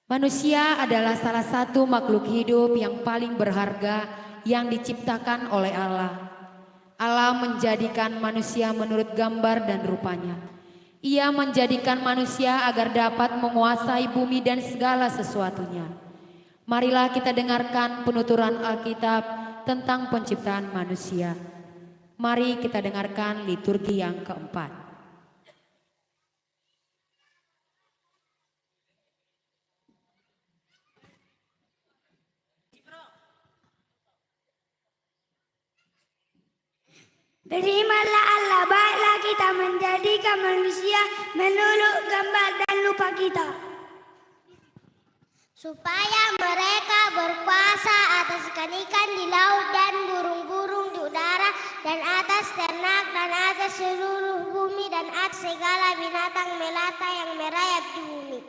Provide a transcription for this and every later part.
Manusia adalah salah satu makhluk hidup yang paling berharga yang diciptakan oleh Allah. Allah menjadikan manusia menurut gambar dan rupanya. Ia menjadikan manusia agar dapat menguasai bumi dan segala sesuatunya. Marilah kita dengarkan penuturan Alkitab tentang penciptaan manusia. Mari kita dengarkan liturgi yang keempat. Berimanlah Allah, baiklah kita menjadikan manusia menurut gambar dan rupa kita, supaya mereka berkuasa atas ikan-ikan di laut dan burung-burung di udara dan atas ternak dan atas seluruh bumi dan atas segala binatang melata yang merayap di bumi.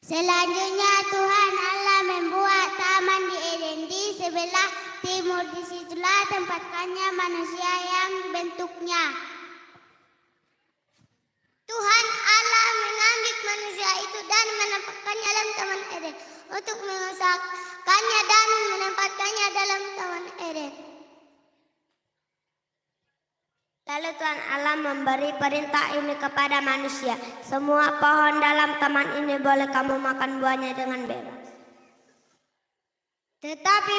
Selanjutnya Tuhan Allah membuat taman di Eden di sebelah timur, disitulah tempatkannya manusia yang bentuknya. Tuhan Allah mengambil manusia itu dan menempatkannya dalam taman Eden untuk mengusahakannya dan menempatkannya dalam taman Eden. Lalu Tuhan Allah memberi perintah ini kepada manusia, semua pohon dalam taman ini boleh kamu makan buahnya dengan bebas. Tetapi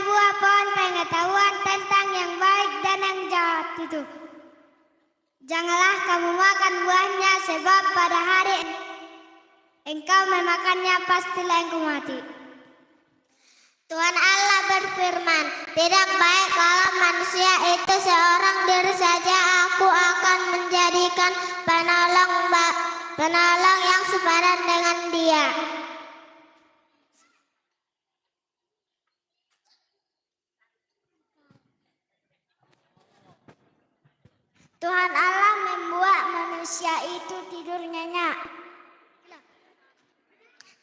buah pohon pengetahuan tentang yang baik dan yang jahat itu, janganlah kamu makan buahnya, sebab pada hari engkau memakannya pastilah engkau mati. Tuhan Allah berfirman, tidak baik kalau manusia itu seorang diri saja, aku akan menjadikan penolong yang sepadan dengan dia. Tuhan Allah membuat manusia itu tidur nyenyak.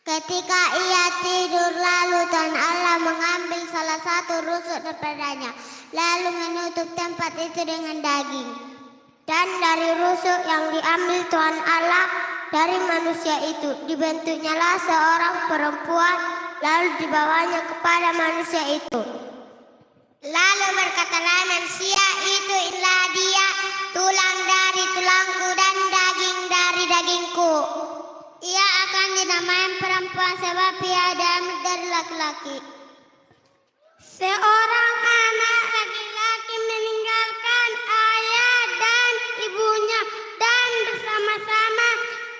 Ketika ia tidur, lalu Tuhan Allah mengambil salah satu rusuk daripadanya, lalu menutup tempat itu dengan daging. Dan dari rusuk yang diambil Tuhan Allah dari manusia itu, dibentuknyalah seorang perempuan, lalu dibawanya kepada manusia itu. Lalu berkatalah manusia itu, inilah dia, tulang dari tulangku dan daging dari dagingku. Ia akan dinamai perempuan sebab ia diambil dari laki-laki. Seorang anak laki-laki meninggalkan ayah dan ibunya dan bersama-sama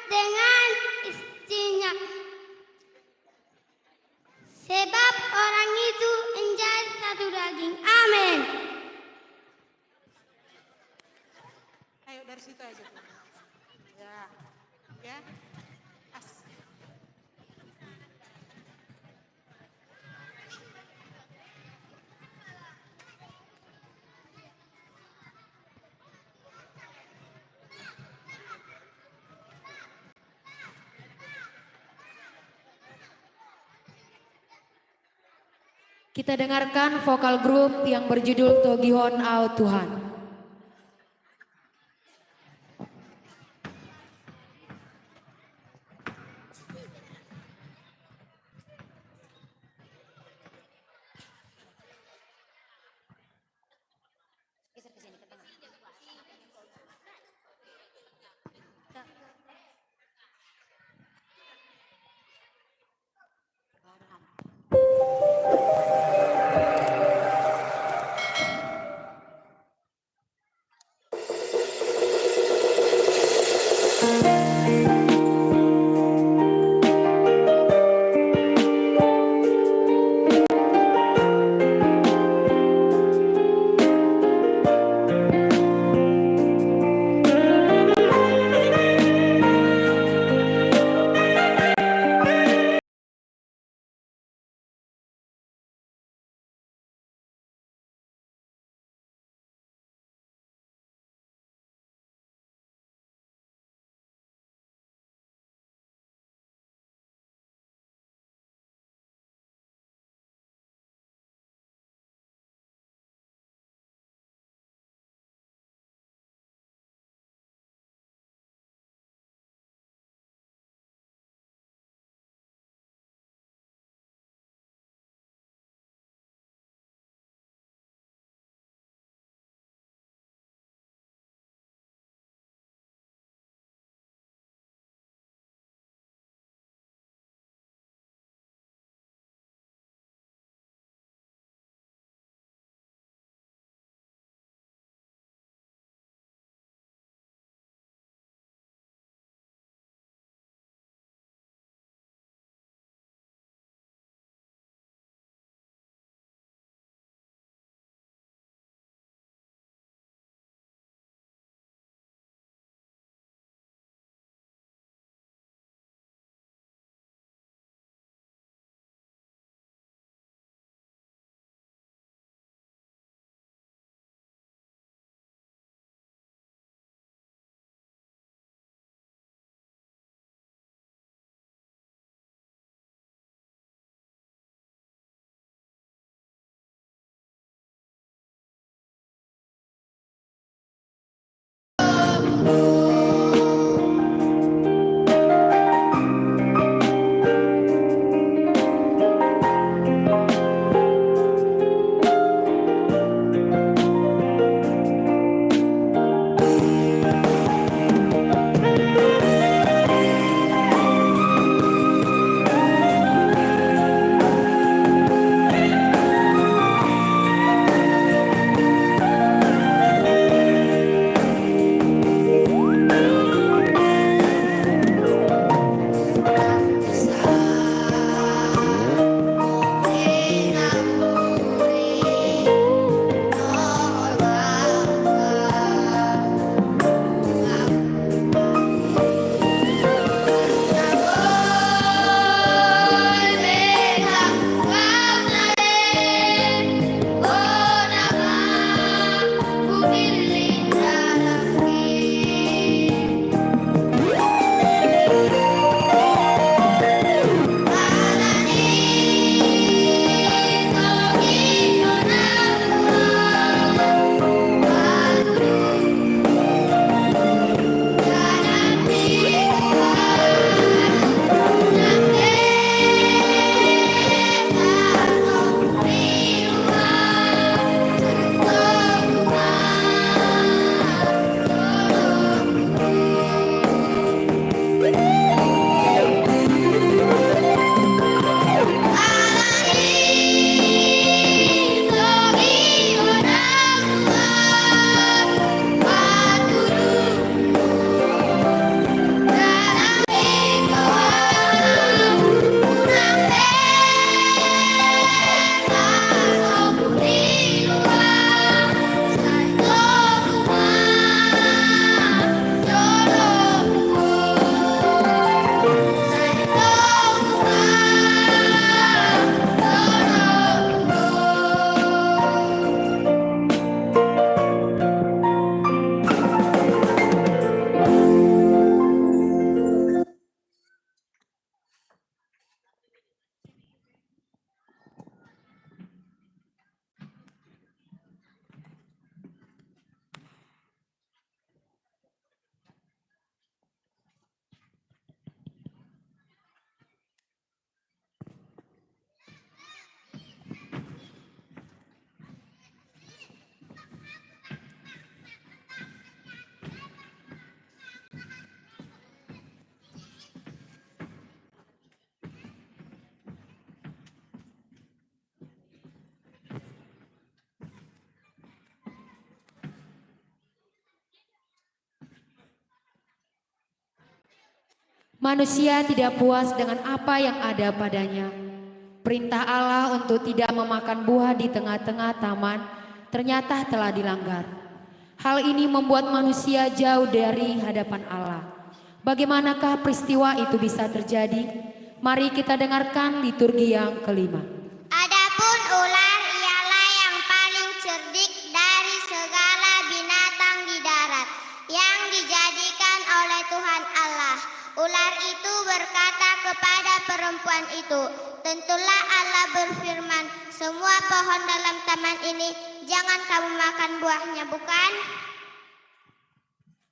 dengan istrinya, sebab orang itu menjadi satu daging. Amin. Ayo dari situ aja. Ya. Kita dengarkan vokal grup yang berjudul Togihon Ao Tuhan. Manusia tidak puas dengan apa yang ada padanya. Perintah Allah untuk tidak memakan buah di tengah-tengah taman ternyata telah dilanggar. Hal ini membuat manusia jauh dari hadapan Allah. Bagaimanakah peristiwa itu bisa terjadi? Mari kita dengarkan liturgi yang kelima. Adapun ular ialah yang paling cerdik dari segala binatang di darat yang dijadikan oleh Tuhan Allah. Ular itu berkata kepada perempuan itu, "Tentulah Allah berfirman, semua pohon dalam taman ini jangan kamu makan buahnya, bukan?"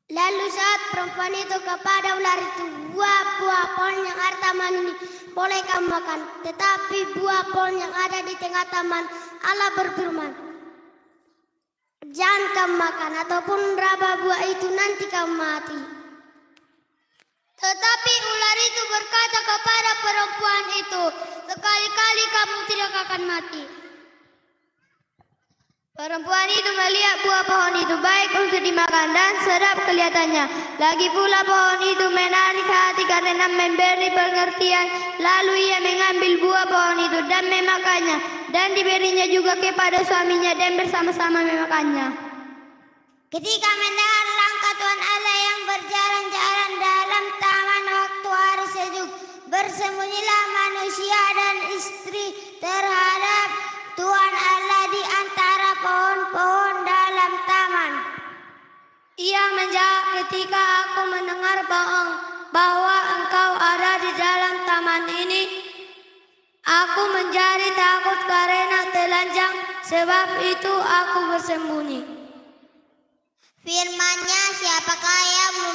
Lalu saat perempuan itu kepada ular itu, buah pohon yang ada taman ini boleh kamu makan, tetapi buah pohon yang ada di tengah taman Allah berfirman, jangan kamu makan ataupun raba buah itu nanti kamu mati. Tetapi ular itu berkata kepada perempuan itu, sekali-kali kamu tidak akan mati. Perempuan itu melihat buah pohon itu baik untuk dimakan dan sedap kelihatannya. Lagi pula pohon itu menarik hati karena memberi pengertian. Lalu ia mengambil buah pohon itu dan memakannya. Dan diberinya juga kepada suaminya dan bersama-sama memakannya. Ketika mendengar langkah Tuhan Allah yang berjalan-jalan dalam taman waktu hari sejuk, bersembunyilah manusia dan istri terhadap Tuhan Allah di antara pohon-pohon dalam taman. Ia menjawab, ketika aku mendengar bahwa engkau ada di dalam taman ini, aku menjadi takut karena telanjang, sebab itu aku bersembunyi. Firman-Nya, siapakah yang